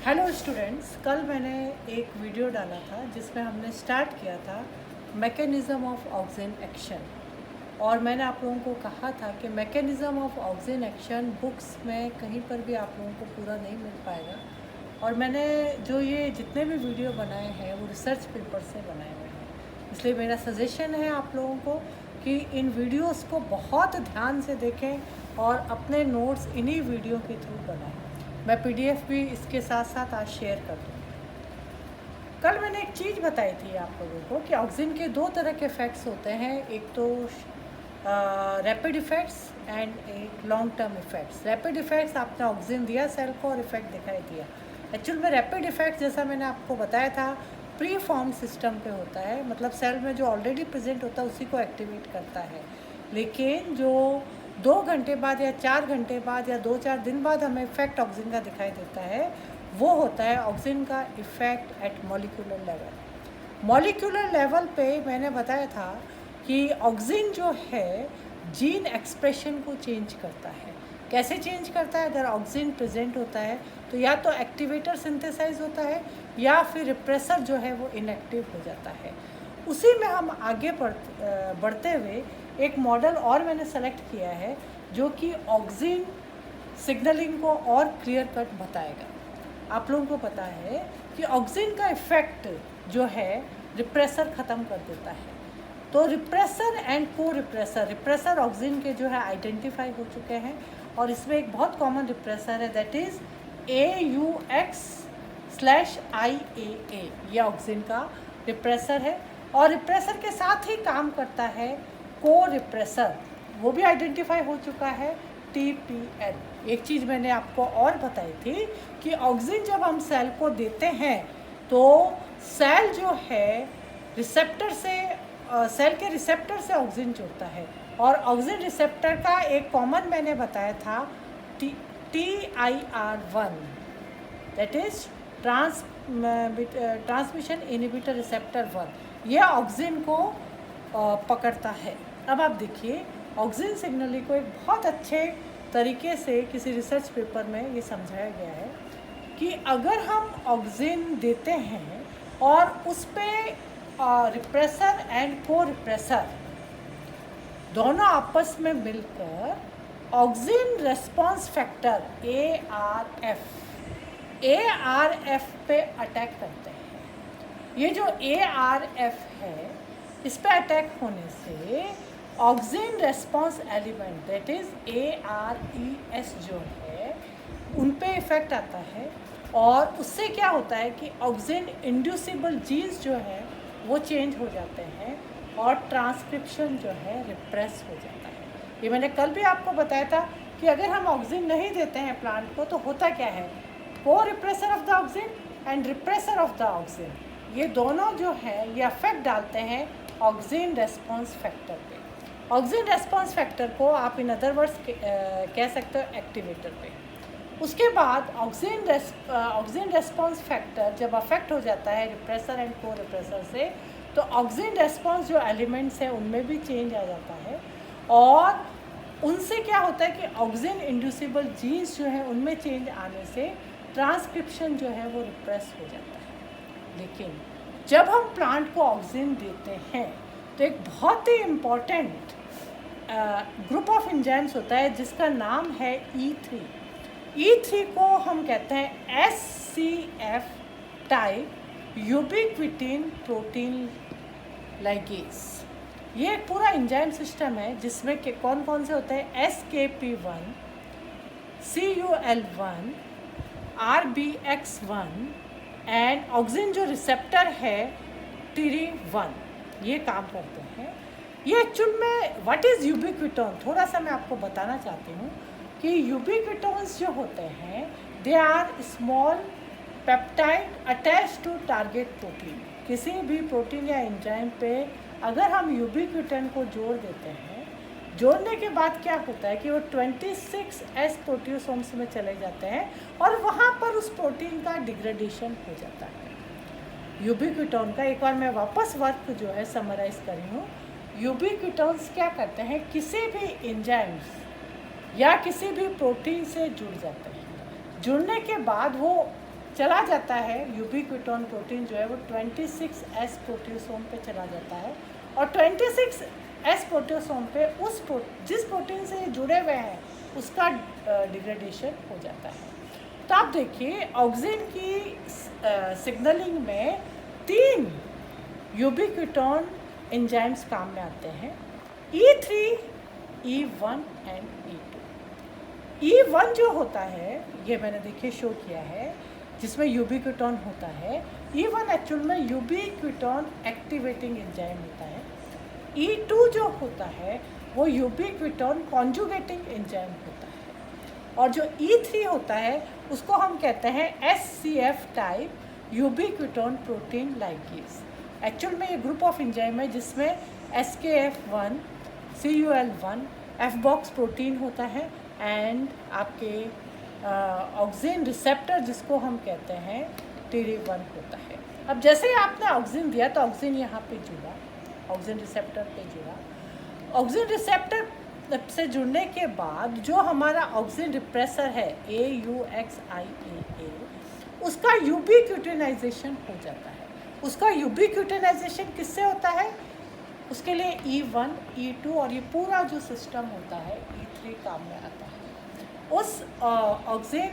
Hello students, कल मैंने एक वीडियो डाला था जिसमें हमने स्टार्ट किया था मैकेनिज़्म ऑफ ऑक्सीजन एक्शन। और मैंने आप लोगों को कहा था कि mechanism of oxygen action books में कहीं पर भी आप लोगों को पूरा नहीं मिल पाएगा। और मैंने जो ये जितने भी वीडियो बनाए हैं वो रिसर्च पेपर से बनाए हुए हैं, इसलिए मेरा सजेशन है आप लोगों को कि इन वीडियोस को बहुत ध्यान से देखें और अपने नोट्स इन्हीं वीडियो के थ्रू बनाएं। मैं पीडीएफ भी इसके साथ साथ आज शेयर कर दूँगी। कल मैंने एक चीज़ बताई थी आप लोगों को कि ऑक्सीजन के दो तरह के इफ़ेक्ट्स होते हैं, एक तो रैपिड इफ़ेक्ट्स एंड एक long term effects. Rapid effects आपने ऑक्सीजन दिया सेल को और इफ़ेक्ट दिखाई दिया। एक्चुअल में रैपिड इफ़ेक्ट जैसा मैंने आपको बताया था प्री फॉर्म सिस्टम पे होता है, मतलब सेल में जो ऑलरेडी प्रेजेंट होता है उसी को एक्टिवेट करता है। लेकिन जो 2 घंटे बाद या 4 घंटे बाद या 2-4 दिन बाद हमें इफ़ेक्ट ऑक्सीजन का दिखाई देता है, वो होता है ऑक्सीजन का effect at molecular level. Molecular level पे मैंने बताया था कि ऑक्सीजन जो है जीन एक्सप्रेशन को चेंज करता है। कैसे चेंज करता है? अगर ऑक्सीजन प्रेजेंट होता है तो या तो एक्टिवेटर सिंथेसाइज होता है या फिर रिप्रेसर जो है वो इनएक्टिव हो जाता है। उसी में हम आगे बढ़ते हुए एक मॉडल और मैंने सेलेक्ट किया है जो कि ऑक्सीजन सिग्नलिंग को और क्लियर कट बताएगा। आप लोगों को पता है कि ऑक्सीजन का इफ़ेक्ट जो है रिप्रेसर ख़त्म कर देता है। तो रिप्रेसर एंड को रिप्रेसर ऑक्सीजन के जो है आइडेंटिफाई हो चुके हैं और इसमें एक बहुत कॉमन रिप्रेसर है, दैट इज़ AUX/IAA। ये ऑक्सीजन का रिप्रेसर है और रिप्रेसर के साथ ही काम करता है को रिप्रेसर, वो भी आइडेंटिफाई हो चुका है, TPN। एक चीज़ मैंने आपको और बताई थी कि ऑक्सीजन जब हम सेल को देते हैं तो सेल जो है रिसेप्टर से सेल के रिसेप्टर से ऑक्सीजन जुड़ता है और ऑक्सीजन रिसेप्टर का एक कॉमन मैंने बताया था TIR1, that is transmission inhibitor receptor 1। ये ऑक्सीजन को पकड़ता है। अब आप देखिए ऑक्सीजन सिग्नलिंग को एक बहुत अच्छे तरीके से किसी रिसर्च पेपर में ये समझाया गया है कि अगर हम ऑक्सीजन देते हैं और उस पर रिप्रेसर एंड को रिप्रेसर दोनों आपस में मिलकर ऑक्सीजन रेस्पॉन्स फैक्टर ARF पे अटैक करते हैं। ये जो ARF है इस पे अटैक होने से oxygen response element that is ARES जो है उन पे इफ़ेक्ट आता है और उससे क्या होता है कि ऑक्सीजन इंड्यूसिबल जीन्स जो है वो चेंज हो जाते हैं और ट्रांसक्रिप्शन जो है रिप्रेस हो जाता है। ये मैंने कल भी आपको बताया था कि अगर हम ऑक्सीजन नहीं देते हैं प्लांट को तो होता क्या है, को repressor of the oxygen and repressor of the oxygen, ये दोनों जो है ये अफेक्ट डालते हैं ऑक्सीजन रेस्पॉन्स फैक्टर पे। ऑक्सीजन रेस्पॉन्स फैक्टर को आप इन अदर वर्ड्स कह सकते हो एक्टिवेटर पे। उसके बाद ऑक्सीजन रेस्पॉन्स फैक्टर जब अफेक्ट हो जाता है रिप्रेसर एंड को रिप्रेसर से तो ऑक्सीजन रेस्पॉन्स जो एलिमेंट्स हैं उनमें भी चेंज आ जाता है और उनसे क्या होता है कि ऑक्सीजन इंड्यूसिबल जीन्स जो है उनमें चेंज आने से ट्रांसक्रिप्शन जो है वो रिप्रेस हो जाता है। लेकिन जब हम प्लांट को ऑक्सीजन देते हैं तो एक बहुत ही इम्पॉर्टेंट ग्रुप ऑफ एंजाइम्स होता है जिसका नाम है E3। E3 को हम कहते हैं SCF टाइप यूबिक्विटिन प्रोटीन लाइगेज। ये एक पूरा एंजाइम सिस्टम है जिसमें कौन कौन से होते हैं, SKP1, CUL1, RBX1 and oxygen जो रिसेप्टर है TRI1, ये काम करते हैं। ये एक्चुअल में व्हाट इज़ यूबिक्विटोन, थोड़ा सा मैं आपको बताना चाहती हूँ कि यूबिक्विटोन्स जो होते हैं they are small peptide attach to target protein. किसी भी प्रोटीन या एंजाइम पे अगर हम यूबिक्विटन को जोड़ देते हैं, जोड़ने के बाद क्या होता है कि वो 26S प्रोटियोसोम्स में चले जाते हैं और वहाँ पर उस प्रोटीन का डिग्रेडेशन हो जाता है। यूबिक्विटोन का एक बार मैं वापस वर्क जो है समराइज करी हूँ। यूबिक्विटोन्स क्या करते हैं, किसी भी एंजाइम्स या किसी भी प्रोटीन से जुड़ जाते हैं। जुड़ने के बाद वो चला जाता है, यूबिक्विटोन प्रोटीन जो है वो 26S प्रोटियोसोम पे चला जाता है, और 26S प्रोटियोसोम पे जिस प्रोटीन से ये जुड़े हुए हैं उसका डिग्रेडेशन हो जाता है। तो आप देखिए ऑक्सिन की सिग्नलिंग में 3 यूबिक्विटोन एंजाइम्स काम में आते हैं, E3, E1 and E2। E1 जो होता है, ये मैंने देखिए शो किया है, जिसमें यूबिक्विटोन होता है। E1 एक्चुअल में यूबिक्विटोन एक्टिवेटिंग एंजाइम होता है। E2 जो होता है वो यूबिक्विटोन कॉन्जुगेटिंग एंजाइम होता है, और जो E3 होता है उसको हम कहते हैं SCF type ubiquitin protein ligase. Actual में ये ग्रुप ऑफ एंजाइम है जिसमें SKF1, CUL1, F-बॉक्स प्रोटीन होता है, एंड आपके ऑक्सिन रिसेप्टर जिसको हम कहते हैं TD1 होता है। अब जैसे ही आपने ऑक्सिन दिया तो ऑक्सिन यहाँ पे जुड़ा, ऑक्सिन रिसेप्टर पे जुड़ा। ऑक्सिन रिसेप्टर से जुड़ने के बाद जो हमारा ऑक्सिन रिप्रेसर है AUXIAA, उसका यूबिक्विटोनाइजेशन हो जाता है। उसका यूबिक्विटोनाइजेशन किससे होता है? उसके लिए E1, E2 और ये पूरा जो सिस्टम होता है E3 काम में आता है। उस ऑक्सिन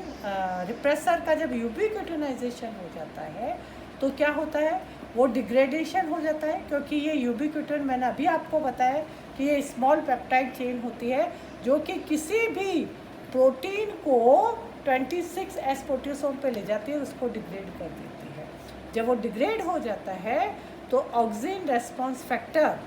रिप्रेसर का जब यूबिक्विटोनाइजेशन हो जाता है तो क्या होता है? वो डिग्रेडेशन हो जाता है, क्योंकि ये यूबिक्विटोन, मैंने अभी आपको बताया कि ये स्मॉल पेप्टाइड चेन होती है जो कि किसी भी प्रोटीन को 26S प्रोटियोसोम पे ले जाती है और उसको डिग्रेड कर देती है। जब वो डिग्रेड हो जाता है तो ऑक्सिन रेस्पॉन्स फैक्टर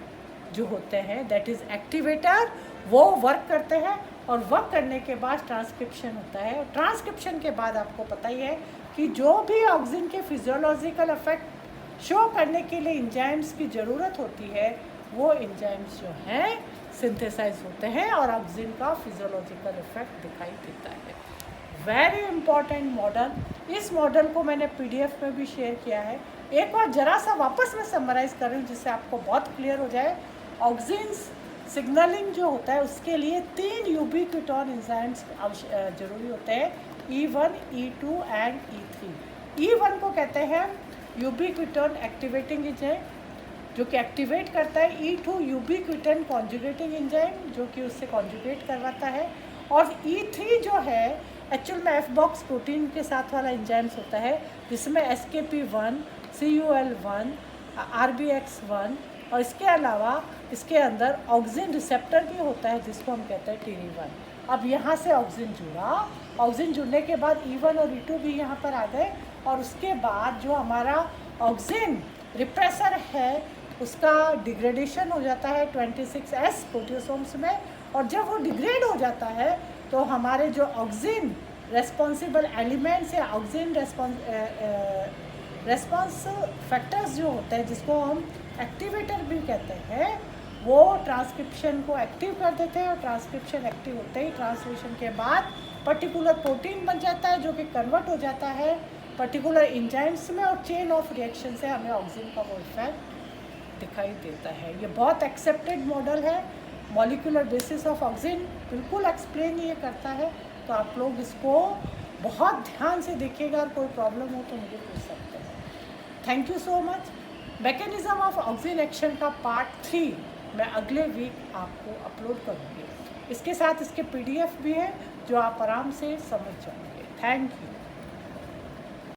जो होते हैं, दैट इज़ एक्टिवेटर, वो वर्क करते हैं, और वर्क करने के बाद ट्रांसक्रिप्शन होता है। और ट्रांसक्रिप्शन के बाद आपको पता ही है कि जो भी ऑक्सिन के फिजियोलॉजिकल इफेक्ट शो करने के लिए एंजाइम्स की ज़रूरत होती है, वो एंजाइम्स जो हैं सिंथेसाइज होते हैं और ऑक्सिन का फिजियोलॉजिकल इफेक्ट दिखाई देता है। Very important model. इस मॉडल को मैंने PDF में भी शेयर किया है। एक बार ज़रा सा वापस मैं समराइज़ कर रही हूँ जिससे आपको बहुत क्लियर हो जाए। ऑक्सिन सिग्नलिंग जो होता है उसके लिए 3 यूबिक्विटोन एंजाइम्स जरूरी होते हैं, E1, E2 and E3। E1 को कहते हैं यूबिक्विटोन एक्टिवेटिंग एंजाइम जो कि एक्टिवेट करता है, E2 यूबिक्विटोन कॉन्जुगेटिंग एंजाइम जो कि उससे कॉन्जुगेट करवाता है, और E3 जो है एक्चुअल में F-बॉक्स प्रोटीन के साथ वाला एंजाइम्स होता है जिसमें SKP1, CUL1, RBX1 और इसके अलावा इसके अंदर ऑक्सिन रिसेप्टर भी होता है जिसको हम कहते हैं TD1। अब यहाँ से ऑक्सिन जुड़ा, ऑक्सिन जुड़ने के बाद E1 और E2 भी यहाँ पर आ गए, और उसके बाद जो हमारा ऑक्सिन रिप्रेसर है उसका डिग्रेडेशन हो जाता है 26S प्रोटियोसोम्स में, और जब वो डिग्रेड हो जाता है तो हमारे जो ऑक्सिन रेस्पॉन्सिबल एलिमेंट्स या ऑक्सिन रेस्पॉन्स फैक्टर्स जो होते हैं जिसको हम एक्टिवेटर भी कहते हैं, वो ट्रांसक्रिप्शन को एक्टिव कर देते हैं, और ट्रांसक्रिप्शन एक्टिव होते ही ट्रांसलेशन के बाद पर्टिकुलर प्रोटीन बन जाता है जो कि कन्वर्ट हो जाता है पर्टिकुलर एंजाइम्स में, और चेन ऑफ रिएक्शन से हमें ऑक्सिन का वो इफेक्ट दिखाई देता है। ये बहुत एक्सेप्टेड मॉडल है। मॉलिक्यूलर बेसिस ऑफ ऑक्सिन बिल्कुल एक्सप्लेन ये करता है, तो आप लोग इसको बहुत ध्यान से देखिएगा, और कोई प्रॉब्लम हो तो मुझे पूछ सकते हैं। Thank you so much. Mechanism of auxin action का पार्ट 3 मैं अगले वीक आपको अपलोड करूँगी। इसके साथ इसके PDF भी है जो आप आराम से समझ जाएंगे। Thank you.